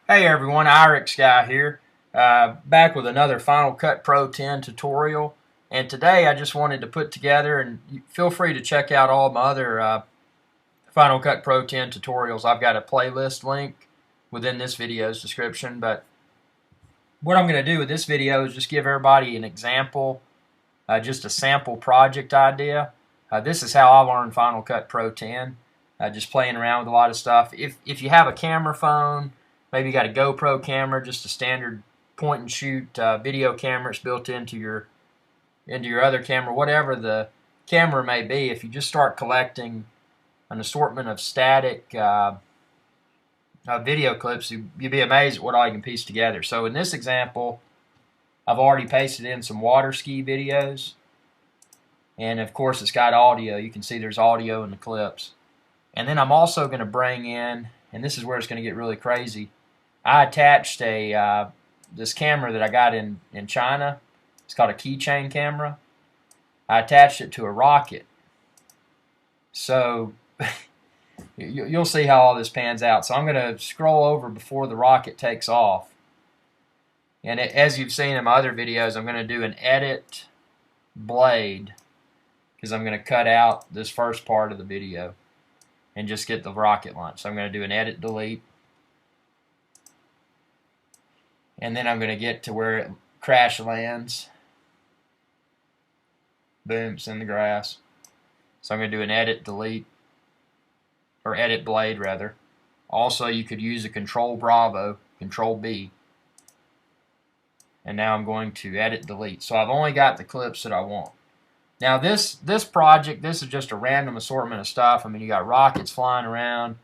Hey everyone, Irix Guy here, back with another Final Cut Pro 10 tutorial. And today I just wanted to put together, and feel free to check out all my other Final Cut Pro 10 tutorials. I've got a playlist link within this video's description. But what I'm going to do with this video is just give everybody an example, just a sample project idea. This is how I learned Final Cut Pro 10, just playing around with a lot of stuff. If you have a camera phone, maybe you got a GoPro camera, just a standard point and shoot video camera. It's built into your other camera, whatever the camera may be. If you just start collecting an assortment of static video clips, you'd be amazed at what all you can piece together. So in this example, I've already pasted in some water ski videos, and of course it's got audio. You can see there's audio in the clips. And then I'm also going to bring in, and this is where it's going to get really crazy, I attached this camera that I got in China. It's called a keychain camera. I attached it to a rocket. So you'll see how all this pans out. So I'm going to scroll over before the rocket takes off. And as you've seen in my other videos, I'm going to do an edit blade, because I'm going to cut out this first part of the video and just get the rocket launch. So I'm going to do an edit delete. And then I'm going to get to where it crash lands. Boom, it's in the grass. So I'm going to do an edit delete, or edit blade rather. Also, you could use a Control Bravo, Control B. And now I'm going to edit delete. So I've only got the clips that I want. Now this project, this is just a random assortment of stuff. I mean, you got rockets flying around.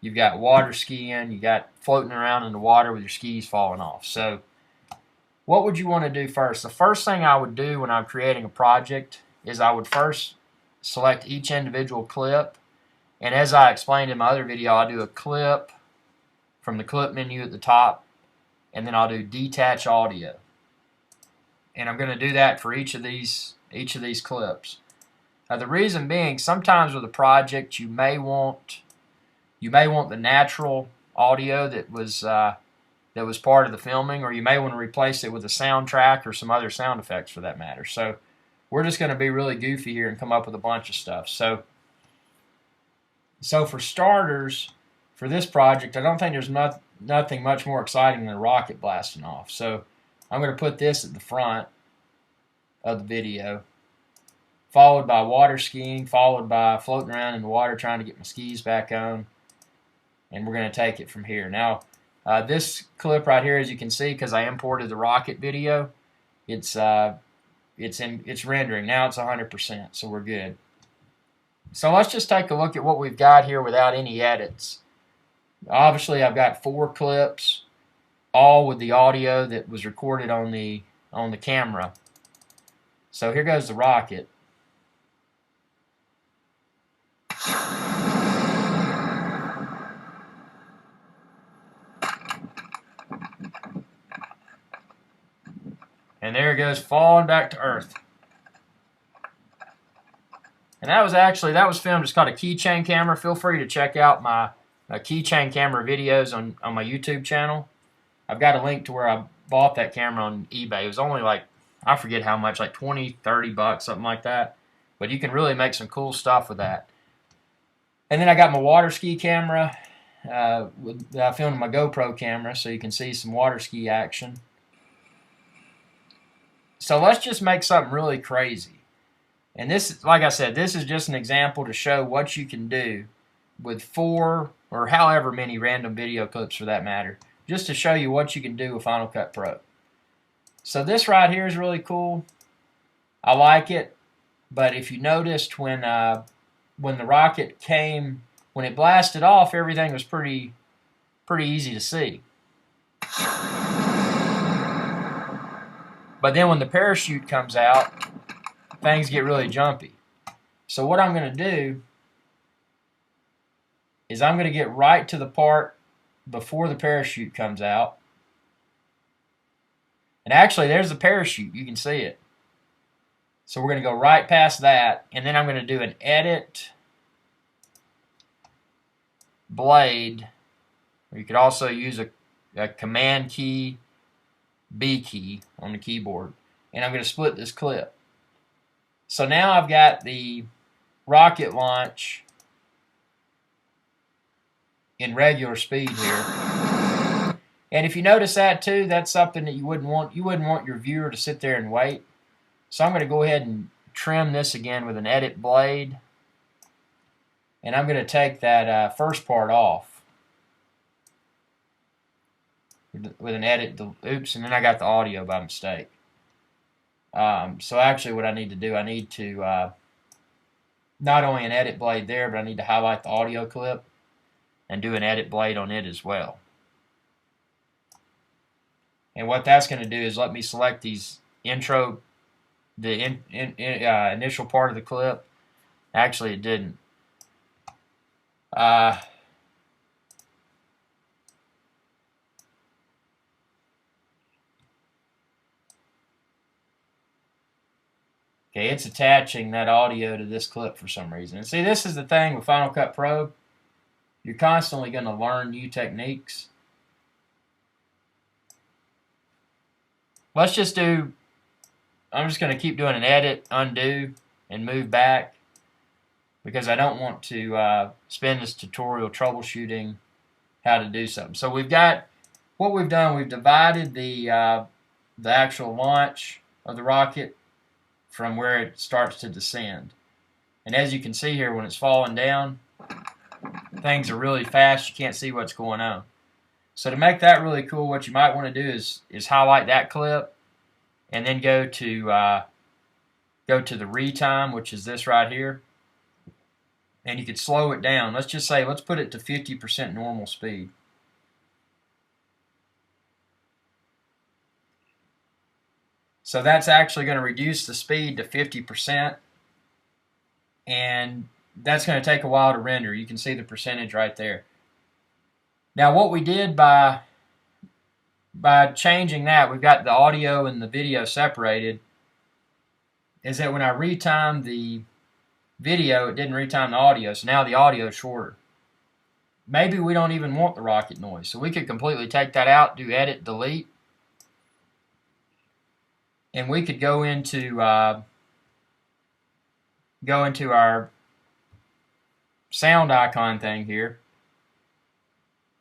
You've got water skiing, you got floating around in the water with your skis falling off. So what would you want to do first? The first thing I would do when I'm creating a project is I would first select each individual clip. And as I explained in my other video, I'll do a clip from the clip menu at the top, and then I'll do detach audio. And I'm going to do that for each of these clips. Now the reason being, sometimes with a project you may want the natural audio that was part of the filming, or you may want to replace it with a soundtrack or some other sound effects for that matter. So we're just going to be really goofy here and come up with a bunch of stuff. So for starters, for this project, I don't think there's nothing much more exciting than a rocket blasting off. So I'm going to put this at the front of the video, followed by water skiing, followed by floating around in the water trying to get my skis back on. And we're going to take it from here. Now, this clip right here, as you can see, because I imported the rocket video, it's rendering. Now it's 100%, so we're good. So let's just take a look at what we've got here without any edits. Obviously, I've got 4 clips, all with the audio that was recorded on the camera. So here goes the rocket. And there it goes, falling back to Earth. And that was filmed. It's called a keychain camera. Feel free to check out my keychain camera videos on my YouTube channel. I've got a link to where I bought that camera on eBay. It was only like, I forget how much, like 20, 30 bucks, something like that. But you can really make some cool stuff with that. And then I got my water ski camera. I filmed my GoPro camera, so you can see some water ski action. So let's just make something really crazy. And this, like I said, this is just an example to show what you can do with 4 or however many random video clips for that matter, just to show you what you can do with Final Cut Pro. So this right here is really cool. I like it, but if you noticed when the rocket came, when it blasted off, everything was pretty easy to see. But then when the parachute comes out, things get really jumpy. So what I'm going to do is I'm going to get right to the part before the parachute comes out. And actually, there's the parachute. You can see it. So we're going to go right past that, and then I'm going to do an edit blade. Or you could also use a a Command key, B key on the keyboard. And I'm going to split this clip. So now I've got the rocket launch in regular speed here. And if you notice that too, that's something that you wouldn't want. You wouldn't want your viewer to sit there and wait. So I'm going to go ahead and trim this again with an edit blade. And I'm going to take that first part off with an edit. Oops, and then I got the audio by mistake. So actually what I need to do, I need to not only an edit blade there, but I need to highlight the audio clip and do an edit blade on it as well. And what that's going to do is let me select these intro, the initial part of the clip. Actually, it didn't. Okay, it's attaching that audio to this clip for some reason. And see, this is the thing with Final Cut Pro. You're constantly going to learn new techniques. Let's just do, I'm just going to keep doing an edit, undo, and move back because I don't want to spend this tutorial troubleshooting how to do something. So we've got, what we've done, we've divided the actual launch of the rocket from where it starts to descend. And as you can see here, when it's falling down, things are really fast. You can't see what's going on. So to make that really cool, what you might want to do is highlight that clip and then go to the retime, which is this right here. And you could slow it down. Let's just say, let's put it to 50% normal speed. So that's actually going to reduce the speed to 50%. And that's going to take a while to render. You can see the percentage right there. Now what we did by changing that, we've got the audio and the video separated, is that when I retimed the video, it didn't retime the audio, so now the audio is shorter. Maybe we don't even want the rocket noise, so we could completely take that out, do edit, delete, and we could go into our sound icon thing here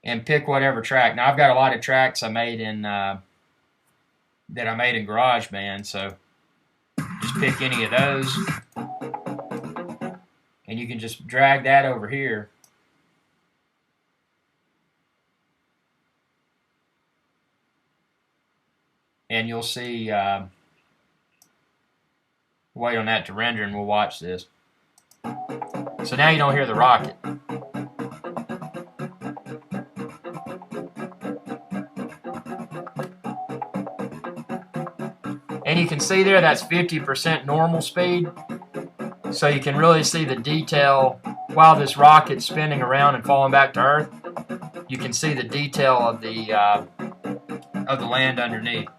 and pick whatever track. Now I've got a lot of tracks I made in that I made in GarageBand, so just pick any of those, and you can just drag that over here. And you'll see, wait on that to render and we'll watch this. So now you don't hear the rocket. And you can see there that's 50% normal speed. So you can really see the detail while this rocket's spinning around and falling back to Earth. You can see the detail of the land underneath.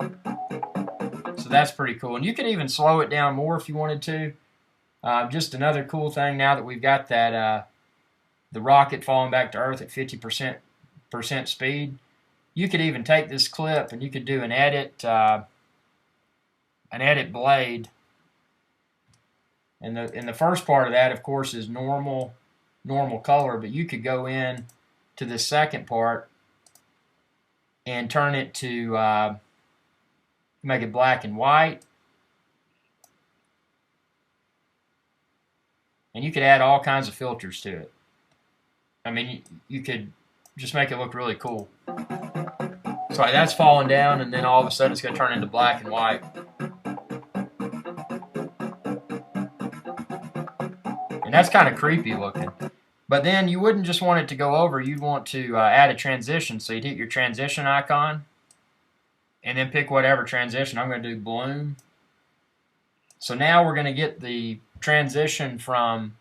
So that's pretty cool. And you can even slow it down more if you wanted to. Just another cool thing now that we've got that the rocket falling back to Earth at 50% speed. You could even take this clip and you could do an edit blade. And the first part of that, of course, is normal color. But you could go in to the second part and turn it to make it black and white. And you could add all kinds of filters to it. I mean, you could just make it look really cool. So that's falling down, and then all of a sudden it's going to turn into black and white. And that's kind of creepy looking. But then you wouldn't just want it to go over. You'd want to add a transition. So you'd hit your transition icon, and then pick whatever transition. I'm going to do bloom. So now we're going to get the transition from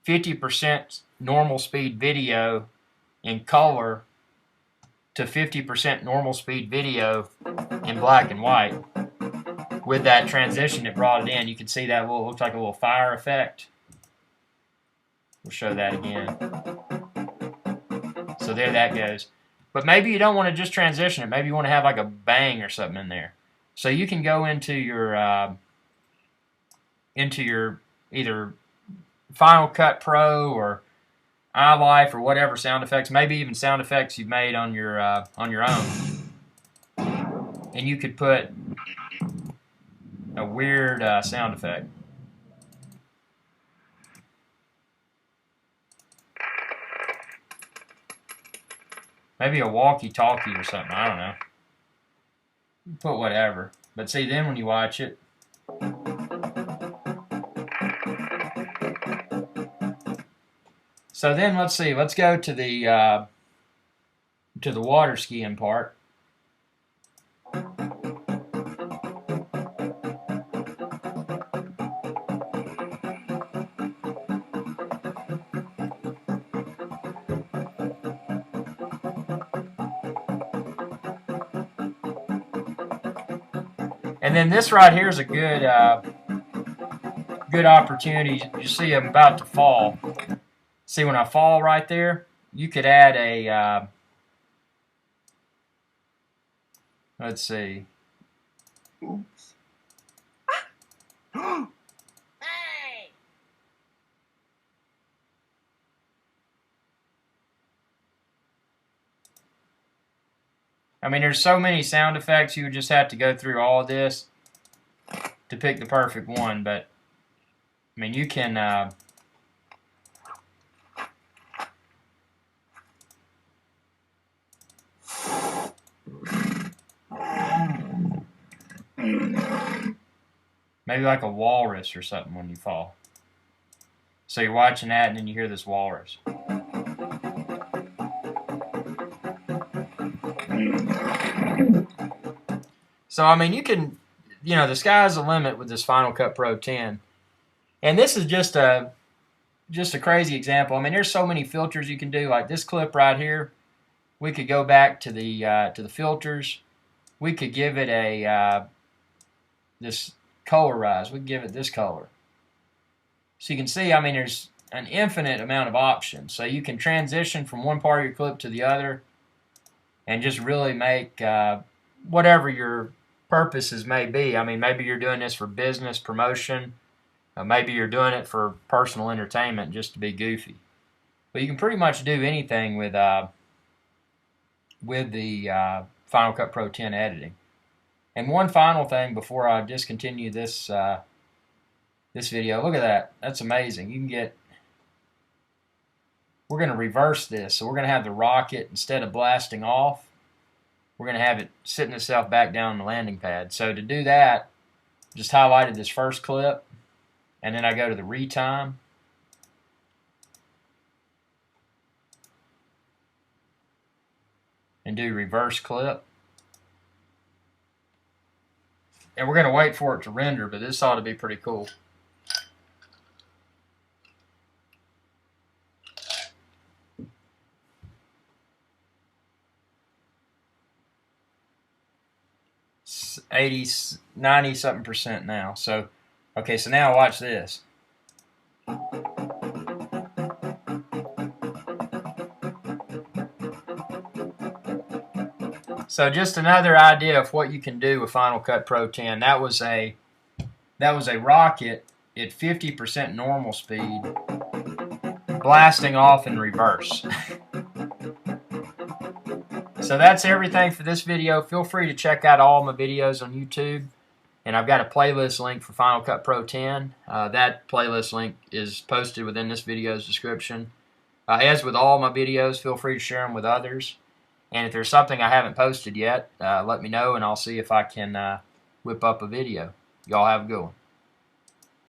50% normal speed video in color to 50% normal speed video in black and white. With that transition, it brought it in. You can see that looks like a little fire effect. We'll show that again. So there that goes. But maybe you don't want to just transition it. Maybe you want to have like a bang or something in there. So you can go into your either Final Cut Pro or iLife or whatever sound effects, maybe even sound effects you've made on your own, and you could put a weird sound effect. Maybe a walkie-talkie or something. I don't know. Put whatever. But see, then when you watch it, so then let's see. Let's go to the water skiing part. And then this right here is a good opportunity. You see I'm about to fall. See when I fall right there, you could add a, let's see. Oops. Hey! I mean, there's so many sound effects, you would just have to go through all of this to pick the perfect one. But, I mean, you can... maybe like a walrus or something when you fall. So you're watching that and then you hear this walrus. So, I mean, you can, the sky's the limit with this Final Cut Pro 10. And this is just a crazy example. I mean, there's so many filters you can do. Like this clip right here, we could go back to the filters. We could give it a this colorize. We can give it this color. So you can see, I mean, there's an infinite amount of options. So you can transition from one part of your clip to the other and just really make whatever your purposes may be. I mean, maybe you're doing this for business promotion. Maybe you're doing it for personal entertainment just to be goofy. But you can pretty much do anything with the Final Cut Pro 10 editing. And one final thing before I discontinue this this video. Look at that. That's amazing. You can get... We're going to reverse this. So we're going to have the rocket, instead of blasting off, we're going to have it sitting itself back down on the landing pad. So to do that, just highlighted this first clip, and then I go to the retime. And do reverse clip. And we're going to wait for it to render, but this ought to be pretty cool. It's 80, 90 something percent now. So, okay, so now watch this. So just another idea of what you can do with Final Cut Pro 10. That was a rocket at 50% normal speed, blasting off in reverse. So that's everything for this video. Feel free to check out all my videos on YouTube. And I've got a playlist link for Final Cut Pro 10. That playlist link is posted within this video's description. As with all my videos, feel free to share them with others. And if there's something I haven't posted yet, let me know and I'll see if I can whip up a video. Y'all have a good one.